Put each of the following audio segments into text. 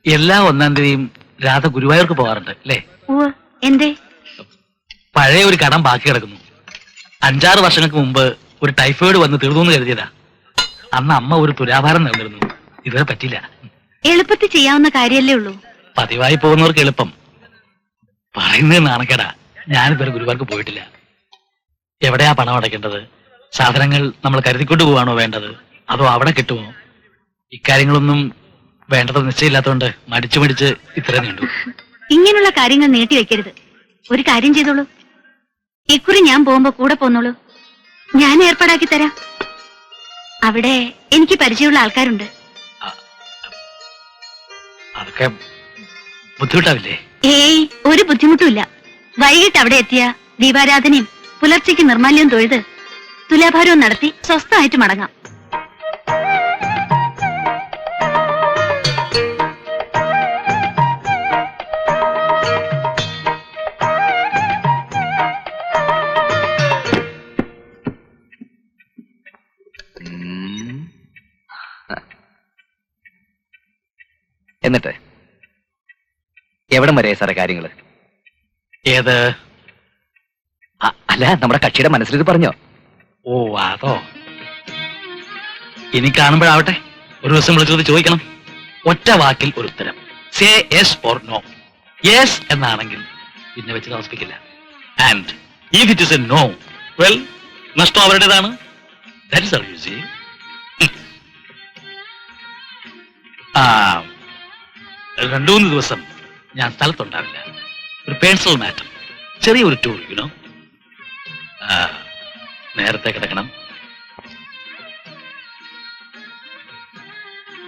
എല്ലാ 1-ാം തീയതിയും രാധ ഗുരുവായൂർക്ക് പോകാറുണ്ട് അല്ലേ? എന്തേ? പഴയ ഒരു കടം ബാക്കി കിടക്കുന്നു. 5-6 വർഷങ്ങൾക്ക് മുമ്പ് ഒരു ടൈഫോയിഡ് വന്ന് തീർന്നു എന്ന് കരുതിയതാ. അന്ന് അമ്മ ഒരു തുലാഭാരം നേർന്നിരുന്നു. ഇതുവരെ പറ്റില്ല. എളുപ്പത്തിൽ ചെയ്യാവുന്ന കാര്യല്ലേ ഉള്ളൂ. പതിവായി പോകുന്നവർക്ക് എളുപ്പം. പറയുന്നത് നാണക്കേടാ. ഞാനിതുവരെ ഗുരുവായൂർക്ക് പോയിട്ടില്ല. എവിടെയാ പണം അടയ്ക്കേണ്ടത്? സാധനങ്ങൾ നമ്മൾ കരുതിക്കൊണ്ട് പോവാണോ വേണ്ടത്, അതോ അവിടെ കിട്ടുമോ? ഇക്കാര്യങ്ങളൊന്നും വേണ്ടത് നിശ്ചയമില്ലാത്തതുകൊണ്ട് മടിച്ച് ഇത്രയും നീണ്ടു. ഇങ്ങനെയുള്ള കാര്യങ്ങൾ നീട്ടി വെക്കരുത്. ഒരു കാര്യം ചെയ്തോളൂ, ഇക്കുറി ഞാൻ പോകുമ്പോ കൂടെ പോന്നോളൂ. ഞാൻ ഏർപ്പാടാക്കി തരാം. അവിടെ എനിക്ക് പരിചയമുള്ള ആൾക്കാരുണ്ട്. അതൊക്കെ ബുദ്ധിമുട്ടാവില്ലേ? ഏയ്, ഒരു ബുദ്ധിമുട്ടുമില്ല. വൈകിട്ട് അവിടെ എത്തിയ ദീപാരാധനയും പുലർച്ചയ്ക്ക് നിർമ്മാല്യവും തൊഴുത് തുലാഭാരവും നടത്തി സ്വസ്ഥമായിട്ട് മടങ്ങാം. എന്നിട്ട് എവിടം വരെ സാറേ കാര്യങ്ങള്? ഏത്? അല്ല, നമ്മുടെ കക്ഷിയുടെ മനസ്സിലിത് പറഞ്ഞോ? ഓ, അതോ? ഇനി കാണുമ്പോഴാവട്ടെ. ഒരു ദിവസം വിളിച്ചത് ചോദിക്കണം. ഒറ്റ വാക്കിൽ ഒരു ഉത്തരം. Say yes or no. Yes എന്നാണെങ്കിൽ പിന്നെ വെച്ച് താമസിപ്പിക്കില്ല. And if it is a no, well, നഷ്ടം അവരുടേതാണ്. That is you see. ആ, 2-3 ദിവസം ഞാൻ സ്ഥലത്തുണ്ടാവില്ല. ഒരു പേഴ്സണൽ മാറ്റർ, ചെറിയൊരു ടൂർ, യുനോ. നേരത്തെ കിടക്കണം.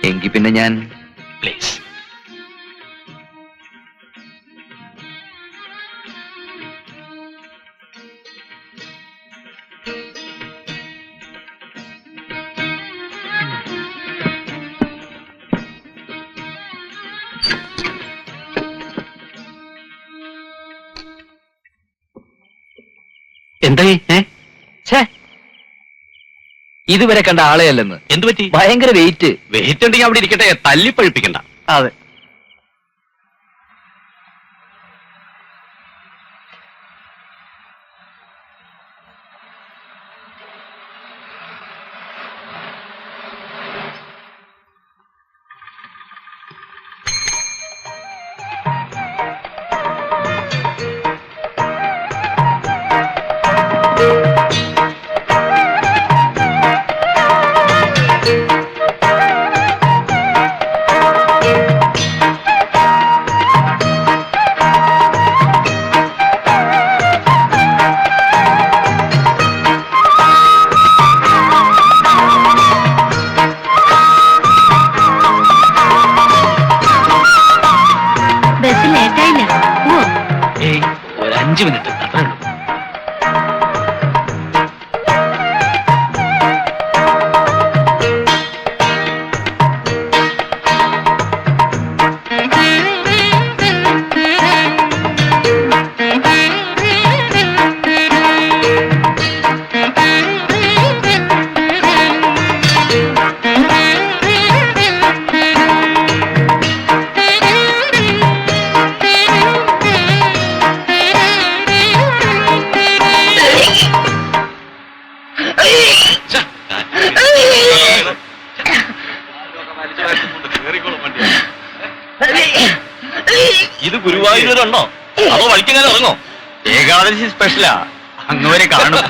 എങ്കിൽ പിന്നെ ഞാൻ പ്ലീസ്. എന്തായി? ഇതുവരെ കണ്ട ആളെ അല്ലെന്ന്. എന്തു പറ്റി? ഭയങ്കര വെയിറ്റ്. വെയിറ്റ് ഉണ്ടെങ്കിൽ അവിടെ ഇരിക്കട്ടെ, തല്ലിപ്പഴിപ്പിക്കണ്ട. അതെ. ഒരു 5 മിനിറ്റ് അത്രേ ഉള്ളൂ. ഇത് ഗുരുവായൂരുണ്ടോ അതോ വഴിക്കെങ്ങനെ ഇറങ്ങോ? ഏകാദശി സ്പെഷ്യലാ, അങ്ങവരെ കാണും.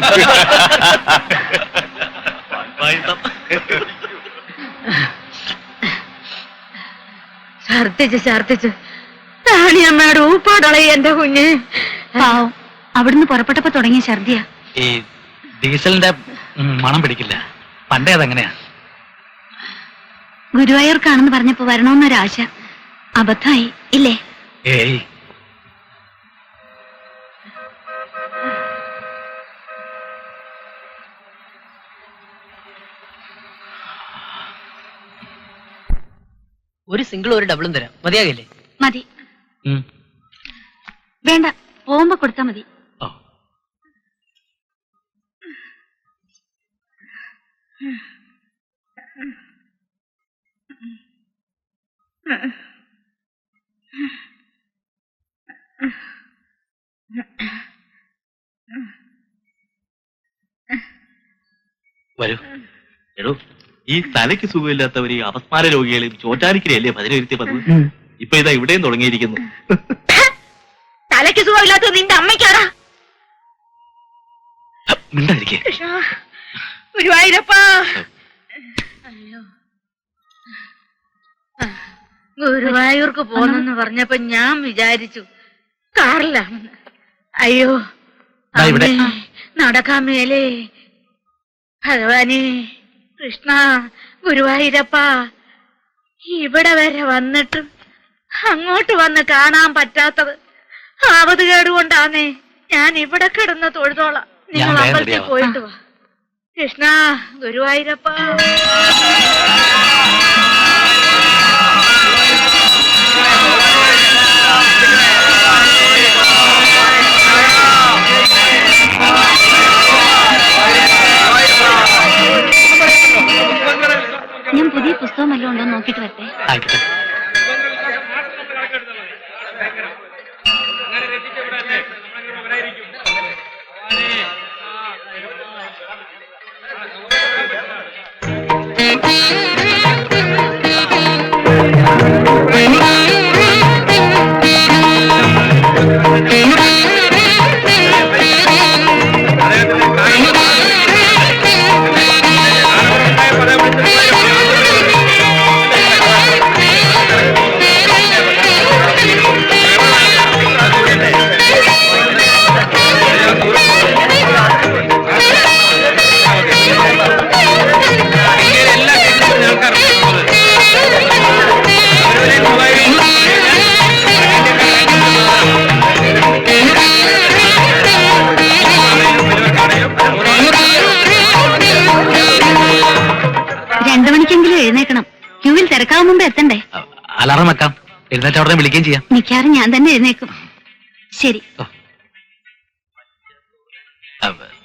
ഛർദിച്ച് റാണിയമ്മയുടെ ഊപ്പാടളയി എന്റെ കുഞ്ഞ്. പാവം, അവിടുന്ന് പുറപ്പെട്ടപ്പോ തുടങ്ങിയ ഛർദിയാ. ഈ ഡീസലിന്റെ മണം പിടിക്കില്ല. പണ്ടേ അതങ്ങനെയാ. ഗുരുവായൂർക്കാണെന്ന് പറഞ്ഞപ്പോ വരണമെന്നൊരാശ. അബദ്ധായി ഇല്ലേ? ഏയ്, ഒരു സിംഗിളും ഒരു ഡബിളും തരാം. മതിയാകില്ലേ? മതി. വേണ്ട, പോകുമ്പോ കൊടുത്താ മതി. ഓ, വരൂ. എടോ, ഈ തലയ്ക്ക് സുഖമില്ലാത്തവർ ഈ അപസ്മാര രോഗികളെയും ചോറ്റാനിക്കലല്ലേ ഭജന ഇരുത്തി പതിവ്. ഇപ്പൊ ഇതാ ഇവിടെയും തുടങ്ങിയിരിക്കുന്നു. തലയ്ക്ക് സുഖമില്ലാത്തത് നിന്റെ അമ്മയ്ക്കാടാ. മിണ്ടാതിരിക്കേ. ഗുരുവായൂരപ്പാ. അയ്യോ, ഗുരുവായൂർക്ക് പോന്നെന്ന് പറഞ്ഞപ്പോ ഞാൻ വിചാരിച്ചു കാറിലാണെന്ന്. അയ്യോ ദാ ഇവിടെ. അമ്മേ, നടക്കാൻ മേലേ. ഭഗവാനെ, കൃഷ്ണ, ഗുരുവായൂരപ്പാ, ഇവിടെ വരെ വന്നിട്ടും അങ്ങോട്ട് വന്ന് കാണാൻ പറ്റാത്തത് ആവത് കേടുകൊണ്ടാന്നേ. ഞാൻ ഇവിടെ കിടന്ന് തൊഴുതോളാം. നിങ്ങൾ വേഗം അമ്പലത്തിൽ റെഡിയാവാം. പോയിട്ട് വാ. കൃഷ്ണ, ഗുരുവായൂരപ്പാ. ഞാൻ പുതിയ പുസ്തകം വല്ലതും ഉണ്ടോ നോക്കിട്ട് വരട്ടെ. ആയിക്കോട്ടെ. എഴുന്നേക്കണം. ക്യൂവിൽ തിരക്കാവും മുമ്പ് എത്തണ്ടേ? അലാറം വെക്കാം. എഴുന്നേറ്റ് അവിടെ വിളിക്കുകയും ചെയ്യാം. മിക്കവാറും ഞാൻ തന്നെ എഴുന്നേക്കും. ശരി.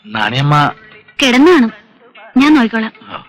നാണിയമ്മ കിടന്നു കാണും. ഞാൻ നോക്കിക്കോളാം. ഓ.